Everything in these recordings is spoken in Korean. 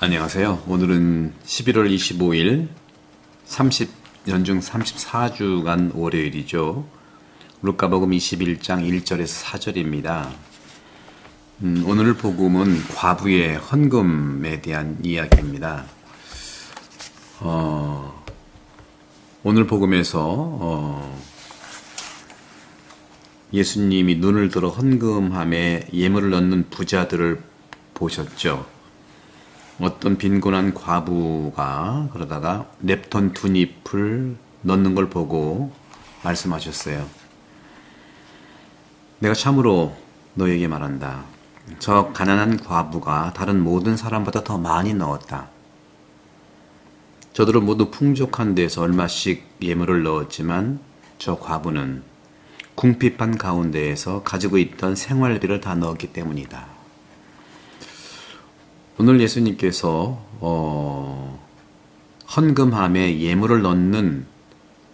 안녕하세요. 오늘은 11월 25일 연중 34주간 월요일이죠. 루카복음 21장 1절에서 4절입니다. 오늘 복음은 과부의 헌금에 대한 이야기입니다. 오늘 복음에서 예수님이 눈을 들어 헌금함에 예물을 넣는 부자들을 보셨죠. 어떤 빈곤한 과부가 그러다가 랩톤 2잎을 넣는 걸 보고 말씀하셨어요. 내가 참으로 너에게 말한다. 저 가난한 과부가 다른 모든 사람보다 더 많이 넣었다. 저들은 모두 풍족한 데서 얼마씩 예물을 넣었지만 저 과부는 궁핍한 가운데에서 가지고 있던 생활비를 다 넣었기 때문이다. 오늘 예수님께서 헌금함에 예물을 넣는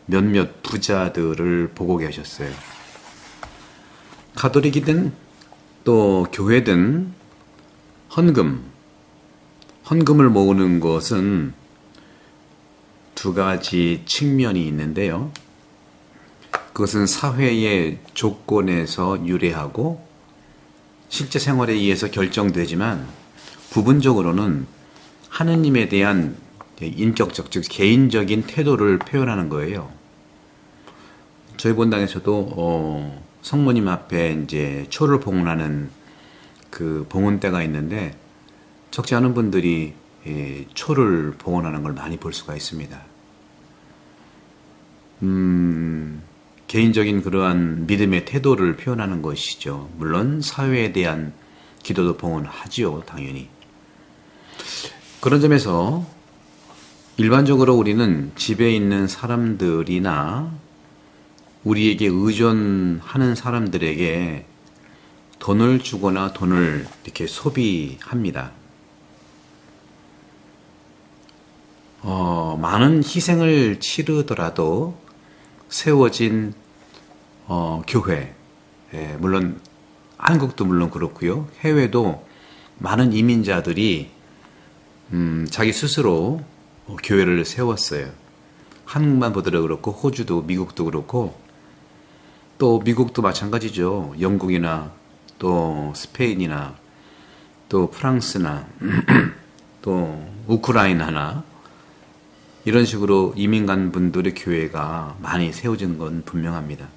몇몇 부자들을 보고 계셨어요. 가톨릭이든 또 교회든 헌금을 모으는 것은 두 가지 측면이 있는데요. 그것은 사회의 조건에서 유래하고 실제 생활에 의해서 결정되지만 부분적으로는 하느님에 대한 인격적, 즉 개인적인 태도를 표현하는 거예요. 저희 본당에서도 성모님 앞에 이제 초를 봉헌하는 그 봉헌 때가 있는데 적지 않은 분들이 초를 봉헌하는 걸 많이 볼 수가 있습니다. 개인적인 그러한 믿음의 태도를 표현하는 것이죠. 물론 사회에 대한 기도도 봉헌하지요, 당연히. 그런 점에서 일반적으로 우리는 집에 있는 사람들이나 우리에게 의존하는 사람들에게 돈을 주거나 돈을 이렇게 소비합니다. 많은 희생을 치르더라도 세워진 교회, 물론 한국도 물론 그렇고요. 해외도 많은 이민자들이 자기 스스로 교회를 세웠어요. 한국만 보더라도 그렇고 호주도 미국도 그렇고 또 미국도 마찬가지죠. 영국이나 또 스페인이나 또 프랑스나 또 우크라이나나 이런 식으로 이민 간 분들의 교회가 많이 세워진 건 분명합니다.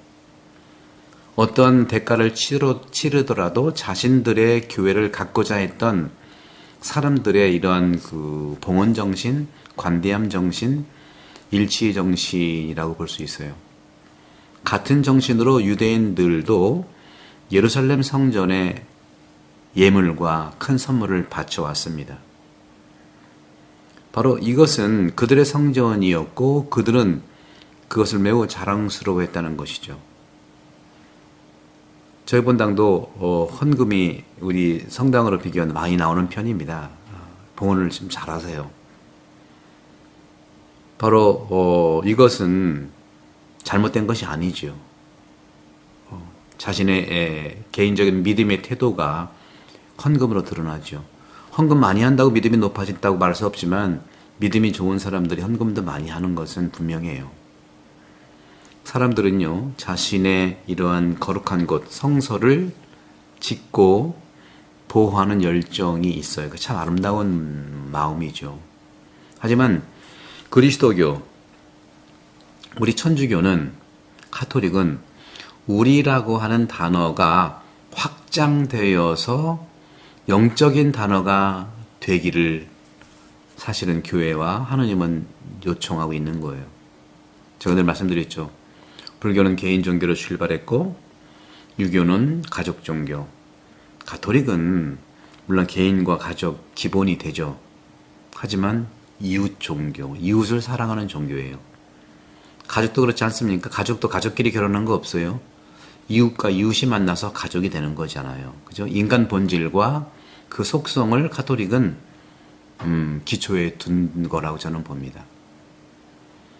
어떤 대가를 치르더라도 자신들의 교회를 갖고자 했던 사람들의 이러한 그 봉헌 정신, 관대함 정신, 일치의 정신이라고 볼 수 있어요. 같은 정신으로 유대인들도 예루살렘 성전에 예물과 큰 선물을 바쳐왔습니다. 바로 이것은 그들의 성전이었고 그들은 그것을 매우 자랑스러워했다는 것이죠. 저희 본당도 헌금이 우리 성당으로 비교하면 많이 나오는 편입니다. 봉헌을 좀 잘하세요. 바로 이것은 잘못된 것이 아니죠. 자신의 개인적인 믿음의 태도가 헌금으로 드러나죠. 헌금 많이 한다고 믿음이 높아진다고 말할 수 없지만 믿음이 좋은 사람들이 헌금도 많이 하는 것은 분명해요. 사람들은요, 자신의 이러한 거룩한 곳, 성서를 짓고 보호하는 열정이 있어요. 참 아름다운 마음이죠. 하지만 그리스도교, 우리 천주교는, 가톨릭은 우리라고 하는 단어가 확장되어서 영적인 단어가 되기를 사실은 교회와 하느님은 요청하고 있는 거예요. 제가 늘 말씀드렸죠. 불교는 개인 종교로 출발했고 유교는 가족 종교, 가톨릭은 물론 개인과 가족 기본이 되죠. 하지만 이웃 종교, 이웃을 사랑하는 종교예요. 가족도 그렇지 않습니까? 가족도 가족끼리 결혼한 거 없어요. 이웃과 이웃이 만나서 가족이 되는 거잖아요. 그죠? 인간 본질과 그 속성을 가톨릭은 기초에 둔 거라고 저는 봅니다.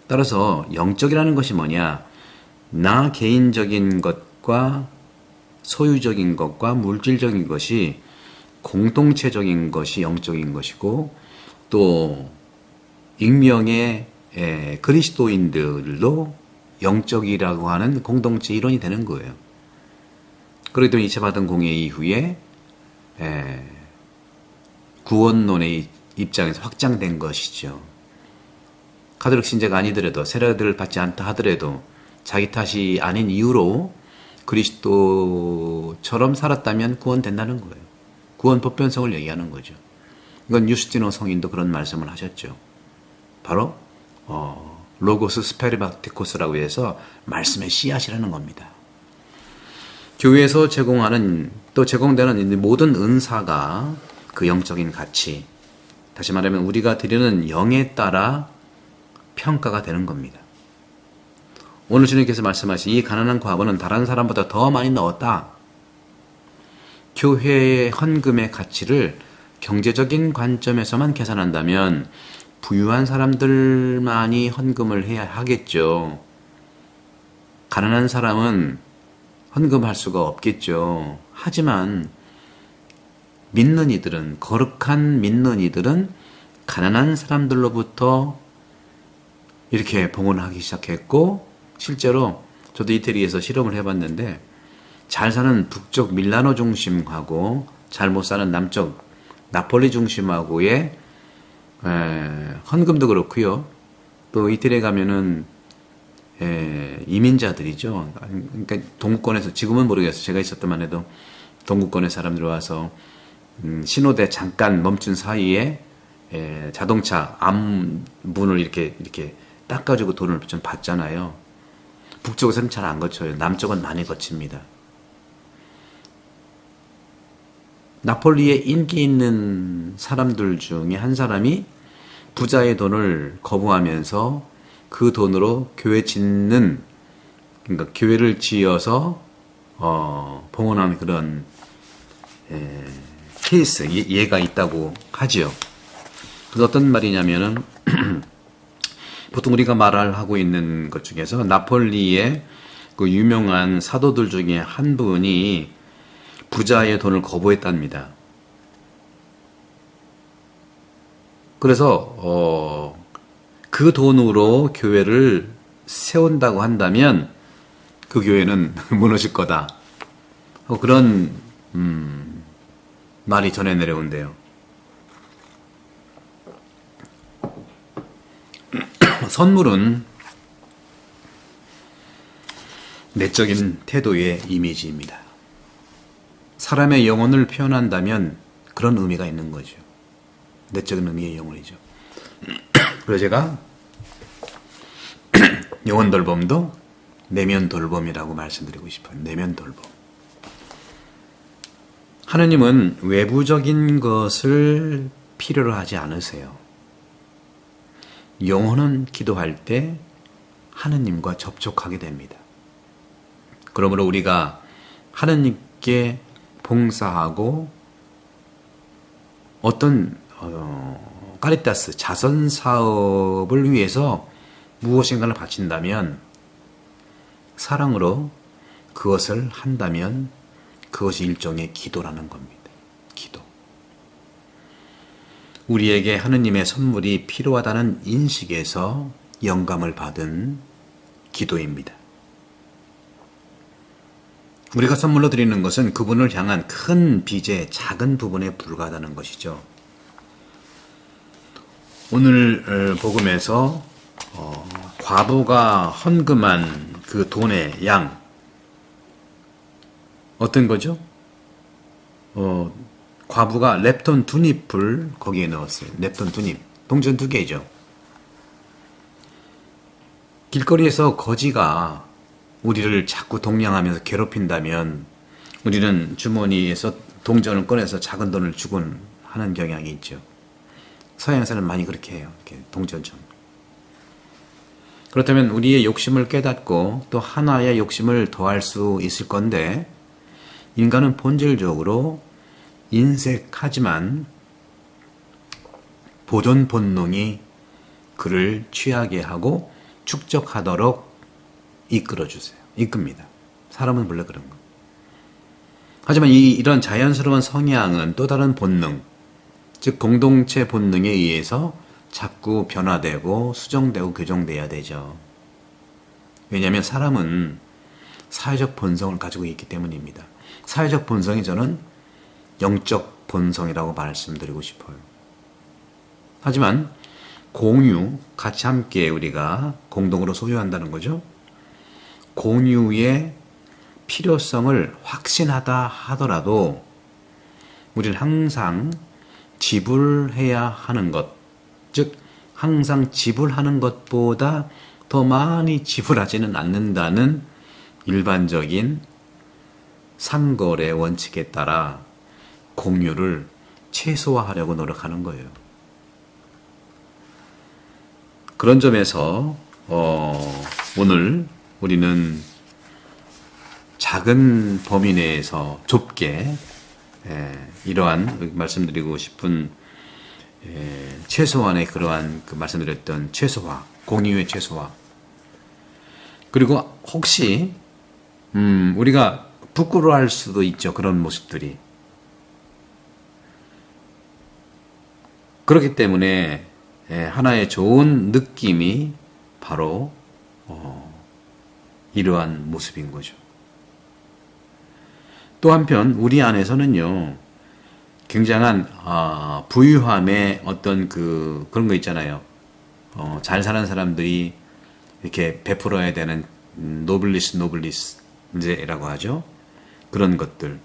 따라서 영적이라는 것이 뭐냐? 나 개인적인 것과 소유적인 것과 물질적인 것이 공동체적인 것이 영적인 것이고 또 익명의 그리스도인들도 영적이라고 하는 공동체 일원이 되는 거예요. 그리고 2차 받은 공예 이후에 구원론의 입장에서 확장된 것이죠. 가톨릭 신자가 아니더라도 세례를 받지 않다 하더라도 자기 탓이 아닌 이유로 그리스도처럼 살았다면 구원된다는 거예요. 구원 보편성을 얘기하는 거죠. 이건 유스티노 성인도 그런 말씀을 하셨죠. 바로 로고스 스페르마티코스라고 해서 말씀의 씨앗이라는 겁니다. 교회에서 제공하는 또 제공되는 모든 은사가 그 영적인 가치, 다시 말하면 우리가 드리는 영에 따라 평가가 되는 겁니다. 오늘 주님께서 말씀하신 이 가난한 과부는 다른 사람보다 더 많이 넣었다. 교회의 헌금의 가치를 경제적인 관점에서만 계산한다면 부유한 사람들만이 헌금을 해야 하겠죠. 가난한 사람은 헌금할 수가 없겠죠. 하지만 믿는 이들은, 거룩한 믿는 이들은 가난한 사람들로부터 이렇게 봉헌하기 시작했고, 실제로 저도 이태리에서 실험을 해봤는데 잘 사는 북쪽 밀라노 중심하고 잘 못 사는 남쪽 나폴리 중심하고의 헌금도 그렇고요. 또 이태리에 가면은 이민자들이죠. 그러니까 동구권에서, 지금은 모르겠어요. 제가 있었을 때만 해도 동구권의 사람들이 와서 신호대 잠깐 멈춘 사이에 자동차 앞문을 이렇게 닦아주고 돈을 좀 받잖아요. 북쪽에서는 잘 안 거쳐요. 남쪽은 많이 거칩니다. 나폴리에 인기 있는 사람들 중에 한 사람이 부자의 돈을 거부하면서 그 돈으로 교회 짓는, 그러니까 교회를 지어서 봉헌하는 그런 케이스, 예가 있다고 하지요. 그래서 어떤 말이냐면은 보통 우리가 말하고 있는 것 중에서 나폴리의 그 유명한 사도들 중에 한 분이 부자의 돈을 거부했답니다. 그래서 그 돈으로 교회를 세운다고 한다면 그 교회는 무너질 거다. 그런 말이 전해 내려온대요. 선물은 내적인 태도의 이미지입니다. 사람의 영혼을 표현한다면 그런 의미가 있는 거죠. 내적인 의미의 영혼이죠. 그래서 제가 영혼 돌봄도 내면 돌봄이라고 말씀드리고 싶어요. 내면 돌봄. 하느님은 외부적인 것을 필요로 하지 않으세요. 영혼은 기도할 때 하느님과 접촉하게 됩니다. 그러므로 우리가 하느님께 봉사하고 어떤 카리타스 자선 사업을 위해서 무엇인가를 바친다면, 사랑으로 그것을 한다면 그것이 일종의 기도라는 겁니다. 기도. 우리에게 하느님의 선물이 필요하다는 인식에서 영감을 받은 기도입니다. 우리가 선물로 드리는 것은 그분을 향한 큰 빚의 작은 부분에 불과하다는 것이죠. 오늘 복음에서 과부가 헌금한 그 돈의 양, 어떤 거죠? 과부가 렙돈 2닙을 거기에 넣었어요. 렙돈 2닙. 동전 2개죠. 길거리에서 거지가 우리를 자꾸 동냥하면서 괴롭힌다면 우리는 주머니에서 동전을 꺼내서 작은 돈을 주곤 하는 경향이 있죠. 서양에서는 많이 그렇게 해요. 이렇게 동전처럼. 그렇다면 우리의 욕심을 깨닫고 또 하나의 욕심을 더할 수 있을 건데, 인간은 본질적으로 인색하지만 보존 본능이 그를 취하게 하고 축적하도록 이끌어주세요. 이끕니다. 사람은 원래 그런 거. 하지만 이런 자연스러운 성향은 또 다른 본능, 즉 공동체 본능에 의해서 자꾸 변화되고 수정되고 교정돼야 되죠. 왜냐하면 사람은 사회적 본성을 가지고 있기 때문입니다. 사회적 본성이 저는 영적 본성이라고 말씀드리고 싶어요. 하지만 공유, 같이 함께 우리가 공동으로 소유한다는 거죠. 공유의 필요성을 확신하다 하더라도 우리는 항상 지불해야 하는 것, 즉 항상 지불하는 것보다 더 많이 지불하지는 않는다는 일반적인 상거래 원칙에 따라 공유를 최소화하려고 노력하는 거예요. 그런 점에서 오늘 우리는 작은 범위 내에서 좁게 이러한 말씀드리고 싶은 최소한의 그러한 말씀드렸던 최소화, 공유의 최소화. 그리고 혹시 우리가 부끄러워할 수도 있죠. 그런 모습들이. 그렇기 때문에 하나의 좋은 느낌이 바로 이러한 모습인 거죠. 또 한편 우리 안에서는요, 굉장한 부유함의 어떤 그런 거 있잖아요. 잘 사는 사람들이 이렇게 베풀어야 되는 노블리스라고 하죠. 그런 것들.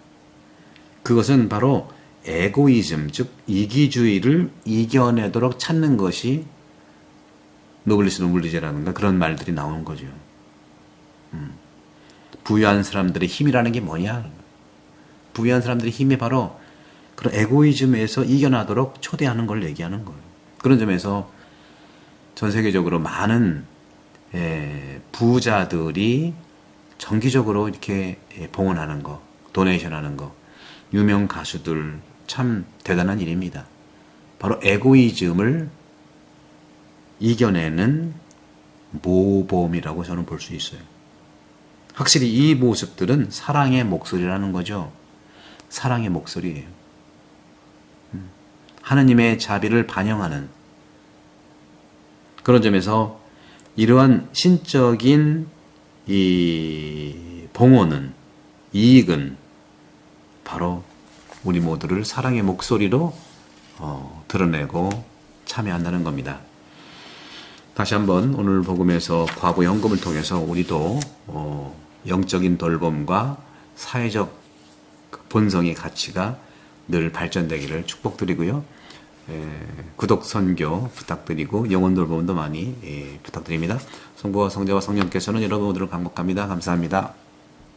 그것은 바로 에고이즘, 즉 이기주의를 이겨내도록 찾는 것이 노블리즈라든가 그런 말들이 나오는 거죠. 부유한 사람들의 힘이라는 게 뭐냐? 부유한 사람들의 힘이 바로 그런 에고이즘에서 이겨나도록 초대하는 걸 얘기하는 거예요. 그런 점에서 전 세계적으로 많은 부자들이 정기적으로 이렇게 봉헌하는 거, 도네이션하는 거, 유명 가수들 참 대단한 일입니다. 바로 에고이즘을 이겨내는 모범이라고 저는 볼 수 있어요. 확실히 이 모습들은 사랑의 목소리라는 거죠. 사랑의 목소리예요. 하느님의 자비를 반영하는 그런 점에서 이러한 신적인 이 봉헌은, 이익은 바로 우리 모두를 사랑의 목소리로 드러내고 참여한다는 겁니다. 다시 한번 오늘 복음에서 과부의 헌금을 통해서 우리도 영적인 돌봄과 사회적 본성의 가치가 늘 발전되기를 축복드리고요. 구독, 선교 부탁드리고 영혼 돌봄도 많이 부탁드립니다. 성부와 성자와 성령께서는 여러분 모두를 강복합니다. 감사합니다.